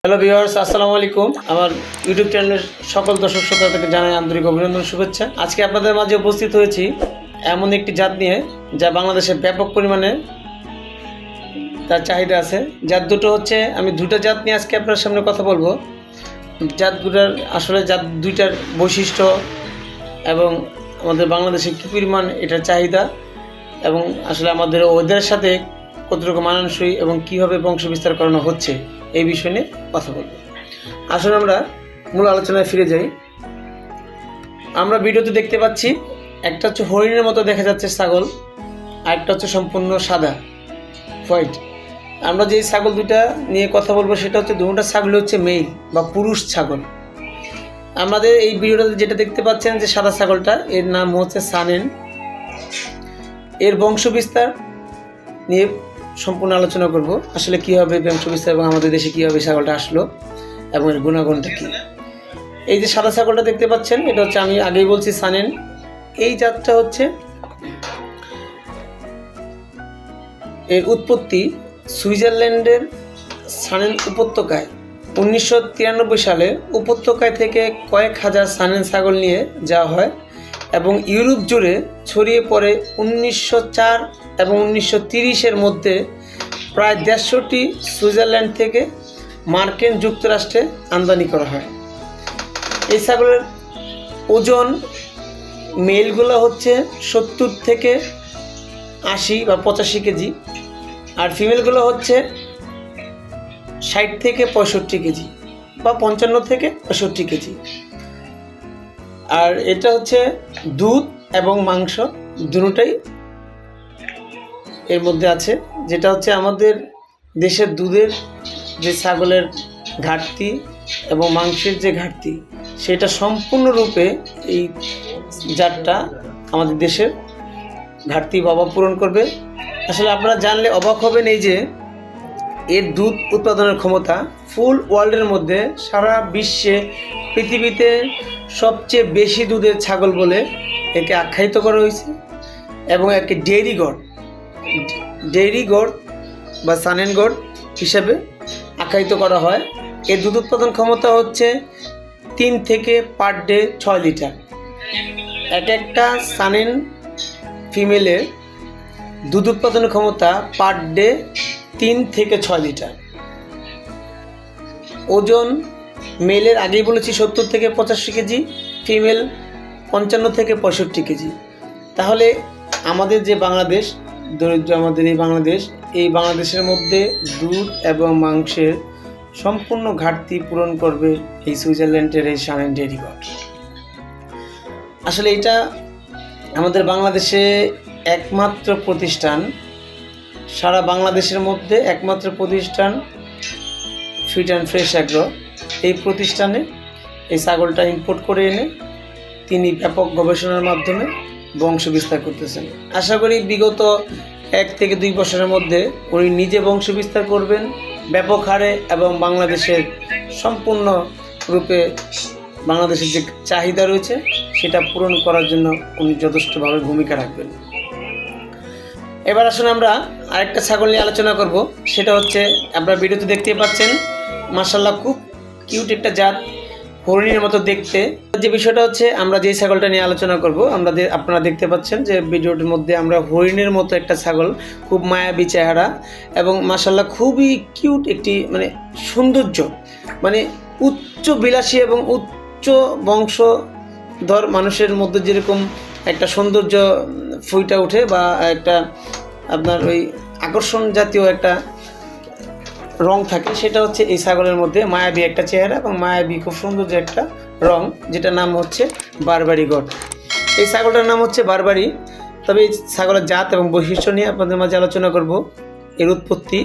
Hello viewers, আসসালামু আলাইকুম। আমার ইউটিউব চ্যানেলের সকল দর্শক শ্রোতাদেরকে জানাই আন্তরিক অভিনন্দন, শুভেচ্ছা। আজকে আপনাদের মাঝে উপস্থিত হয়েছি এমন একটি জাত নিয়ে যা বাংলাদেশে ব্যাপক পরিমাণে তার চাহিদা আছে। জাত দুটো হচ্ছে, আমি দুটো জাত নিয়ে আজকে আপনার সামনে কথা বলবো। জাতগুলোর আসলে জাত দুইটার বৈশিষ্ট্য এবং আমাদের বাংলাদেশে কী পরিমাণ এটার চাহিদা এবং আসলে আমাদের ওদের সাথে কতটুকু মানানসই এবং কীভাবে বংশ বিস্তার করানো হচ্ছে এই বিষয় নিয়ে কথা বলব। আসলে আমরা মূল আলোচনায় ফিরে যাই। আমরা ভিডিওতে দেখতে পাচ্ছি একটা হচ্ছে হরিণের মতো দেখা যাচ্ছে ছাগল, আর একটা হচ্ছে সম্পূর্ণ সাদা হোয়াইট। আমরা যে ছাগল দুটা নিয়ে কথা বলবো সেটা হচ্ছে দুটো ছাগল হচ্ছে মেল বা পুরুষ ছাগল। আমাদের এই ভিডিওটাতে যেটা দেখতে পাচ্ছেন যে সাদা ছাগলটা, এর নাম হচ্ছে সানেন। এর বংশ বিস্তার নিয়ে সম্পূর্ণ আলোচনা করব, আসলে কীভাবে বংশ বিস্তার এবং আমাদের দেশে কীভাবে ছাগলটা আসলো এবং এর গুণাগুণটা কী। এই যে সাদা ছাগলটা দেখতে পাচ্ছেন, এটা হচ্ছে, আমি আগেই বলছি, সানেন। এই জাতটা হচ্ছে, এর উৎপত্তি সুইজারল্যান্ডের সানেন উপত্যকায়। 1993 সালে উপত্যকায় থেকে কয়েক হাজার সানেন ছাগল নিয়ে যাওয়া হয় এবং ইউরোপ জুড়ে ছড়িয়ে পড়ে। 1904 এবং 1930-এর মধ্যে প্রায় 150টি সুইজারল্যান্ড থেকে মার্কিন যুক্তরাষ্ট্রে আমদানি করা হয়। এই ছাগলের ওজন, মেলগুলো হচ্ছে 70 থেকে 80 বা 85 কেজি, আর ফিমেলগুলো হচ্ছে 60 থেকে 65 কেজি বা 55 থেকে 65 কেজি। আর এটা হচ্ছে দুধ এবং মাংস দুটোই এর মধ্যে আছে, যেটা হচ্ছে আমাদের দেশের দুধের যে ছাগলের ঘাটতি এবং মাংসের যে ঘাটতি, সেটা সম্পূর্ণরূপে এই জাতটা আমাদের দেশের ঘাটতি বাবা পূরণ করবে। আসলে আপনারা জানলে অবাক হবেন, এই যে এর দুধ উৎপাদনের ক্ষমতা ফুল ওয়ার্ল্ডের মধ্যে, সারা বিশ্বে পৃথিবীতে সবচেয়ে বেশি দুধের ছাগল বলে একে আখ্যায়িত করা হয়েছে এবং একে ডেইরি গড় বা সানেন গড় হিসেবে আখ্যায়িত করা হয়। এর দুধ উৎপাদন ক্ষমতা হচ্ছে 3 থেকে পার ডে 6 লিটার। একটা সানেন ফিমেলের দুধ উৎপাদনের ক্ষমতা পার ডে 3 থেকে 6 লিটার। ওজন মেলের আগেই বলেছি 70 থেকে 85 কেজি, ফিমেল 55 থেকে 65 কেজি। তাহলে আমাদের যে বাংলাদেশ, দরিদ্র আমাদের এই বাংলাদেশের মধ্যে দুধ এবং মাংসের সম্পূর্ণ ঘাটতি পূরণ করবে এই সুইজারল্যান্ডের এই সানেন ডেইরি গড়। আসলে এটা আমাদের বাংলাদেশে একমাত্র প্রতিষ্ঠান, সারা বাংলাদেশের মধ্যে একমাত্র প্রতিষ্ঠান ফিট অ্যান্ড ফ্রেশ অ্যাগ্রো। এই প্রতিষ্ঠানে এই ছাগলটা ইম্পোর্ট করে এনে তিনি ব্যাপক গবেষণার মাধ্যমে বংশ বিস্তার করতেছেন। আশা করি বিগত 1 থেকে 2 বছরের মধ্যে উনি নিজে বংশ বিস্তার করবেন ব্যাপক হারে এবং বাংলাদেশের সম্পূর্ণ রূপে বাংলাদেশের যে চাহিদা রয়েছে সেটা পূরণ করার জন্য উনি যথেষ্টভাবে ভূমিকা রাখবেন। এবার আসুন আমরা আরেকটা ছাগল নিয়ে আলোচনা করব। সেটা হচ্ছে, আপনারা ভিডিওতে দেখতে পাচ্ছেন, মাশাআল্লাহ খুব কিউট একটা জাত, হরিণের মতো দেখতে। যে বিষয়টা হচ্ছে, আমরা যেই ছাগলটা নিয়ে আলোচনা করব, আপনারা দেখতে পাচ্ছেন যে ভিডিওটির মধ্যে আমরা হরিণের মতো একটা ছাগল, খুব মায়াবী চেহারা এবং মাশাআল্লাহ খুবই কিউট একটি, মানে সৌন্দর্য, মানে উচ্চ বিলাসী এবং উচ্চ বংশধর মানুষের মধ্যে যেরকম একটা সৌন্দর্য ফুইটা ওঠে বা একটা আপনার ওই আকর্ষণ জাতীয় একটা রং থাকে, সেটা হচ্ছে এই ছাগলের মধ্যে মায়াবী একটা চেহারা এবং মায়াবী খুব সৌন্দর্য একটা রং, যেটা নাম হচ্ছে বারবারি গড়। এই ছাগলটার নাম হচ্ছে বারবারি। তবে এই ছাগলের জাত এবং বৈশিষ্ট্য নিয়ে আপনাদের মাঝে আলোচনা করব, এর উৎপত্তি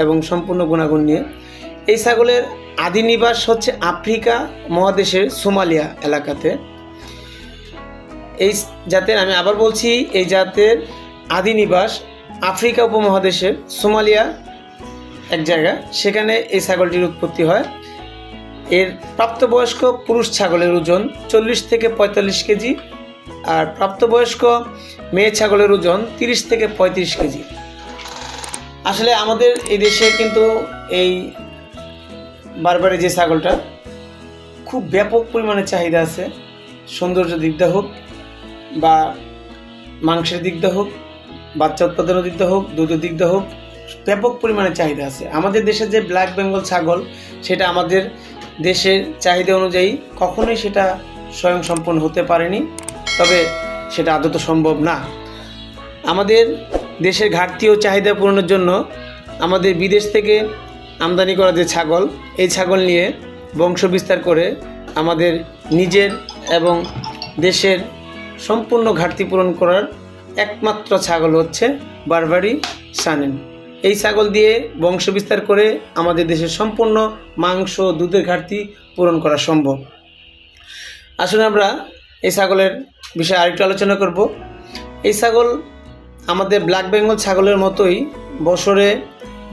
এবং সম্পূর্ণ গুণাগুণ নিয়ে। এই ছাগলের আদি নিবাস হচ্ছে আফ্রিকা মহাদেশের সোমালিয়া এলাকাতে। এই জাতের, আমি আবার বলছি, এই জাতের আদি নিবাস আফ্রিকা উপমহাদেশের সোমালিয়া এক জায়গা, সেখানে এই ছাগলটির উৎপত্তি হয়। এর প্রাপ্তবয়স্ক পুরুষ ছাগলের ওজন 40 থেকে 45 কেজি, আর প্রাপ্তবয়স্ক মেয়ে ছাগলের ওজন 30 থেকে 35 কেজি। আসলে আমাদের এই দেশে কিন্তু এই বারবারি যে ছাগলটা খুব ব্যাপক পরিমাণে চাহিদা আছে, সৌন্দর্য দিক দিয়ে হোক বা মাংসের দিক দিয়ে হোক, বাচ্চা উৎপাদনের দিক দিয়ে হোক, দুধের দিক দিয়ে হোক, ব্যাপক পরিমাণে চাহিদা আছে। আমাদের দেশে যে ব্ল্যাক বেঙ্গল ছাগল, সেটা আমাদের দেশের চাহিদা অনুযায়ী কখনোই সেটা স্বয়ংসম্পূর্ণ হতে পারেনি, তবে সেটা আদৌ সম্ভব না। আমাদের দেশের ঘাটতি ও চাহিদা পূরণের জন্য আমাদের বিদেশ থেকে আমদানি করা যে ছাগল, এই ছাগল নিয়ে বংশ বিস্তার করে আমাদের নিজের এবং দেশের সম্পূর্ণ ঘাটতি পূরণ করার একমাত্র ছাগল হচ্ছে বারবারি সানেন। এই ছাগল দিয়ে বংশ বিস্তার করে আমাদের দেশের সম্পূর্ণ মাংস দুধের ঘাটতি পূরণ করা সম্ভব। আসলে আমরা এই ছাগলের বিষয়ে আরেকটু আলোচনা করব। এই ছাগল আমাদের ব্ল্যাক বেঙ্গল ছাগলের মতোই বছরে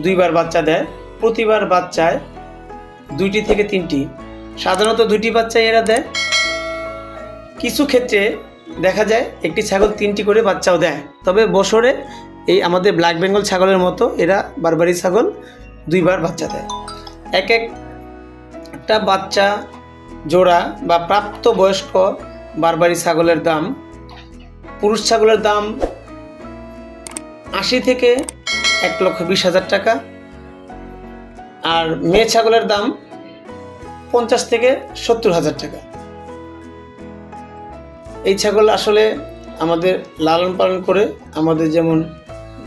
2 বার বাচ্চা দেয়। প্রতিবার বাচ্চায় 2টি থেকে 3টি, সাধারণত 2টি বাচ্চাই এরা দেয়। কিছু ক্ষেত্রে দেখা যায় একটি ছাগল 3টি করে বাচ্চাও দেয়, তবে বছরে এই আমাদের ব্ল্যাক বেঙ্গল ছাগলের মতো এরা বারবারি ছাগল 2 বার বাচ্চা দেয়। একটা বাচ্চা জোড়া বা প্রাপ্ত বয়স্ক বারবারি ছাগলের দাম, পুরুষ ছাগলের দাম 80 থেকে 1,20,000 টাকা, আর মেয়ে ছাগলের দাম 50 থেকে 70,000 টাকা। এই ছাগল আসলে আমাদের লালন পালন করে আমাদের যেমন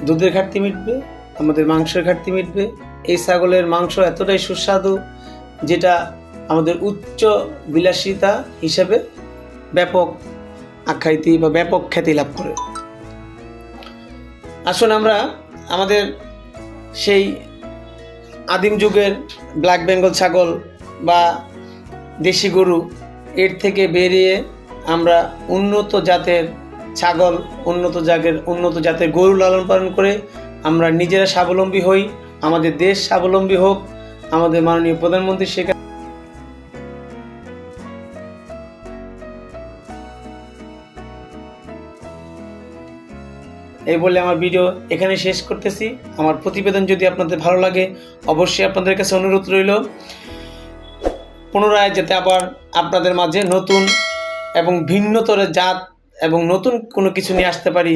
দুধের ঘাটতি মিটবে, আমাদের মাংসের ঘাটতি মিটবে। এই ছাগলের মাংস এতটাই সুস্বাদু যেটা আমাদের উচ্চ বিলাসিতা হিসেবে ব্যাপক আখ্যায়িত বা ব্যাপক খ্যাতি লাভ করে। আসুন আমরা আমাদের সেই আদিম যুগের ব্ল্যাক বেঙ্গল ছাগল বা দেশি গরু এর থেকে বেরিয়ে আমরা উন্নত জাতের ছাগল, উন্নত জাতের গরু লালন পালন করে আমরা নিজেরা স্বাবলম্বী হই, আমাদের দেশ স্বাবলম্বী হোক। আমাদের মাননীয় প্রধানমন্ত্রী শেখ এই বলে আমার ভিডিও এখানে শেষ করতেছি। আমার প্রতিবেদন যদি আপনাদের ভালো লাগে, অবশ্যই আপনাদের কাছে অনুরোধ রইল পুনরায় যাতে আবার আপনাদের মাঝে নতুন এবং ভিন্নতর জাত এবং নতুন কোনো কিছু নিয়ে আসতে পারি।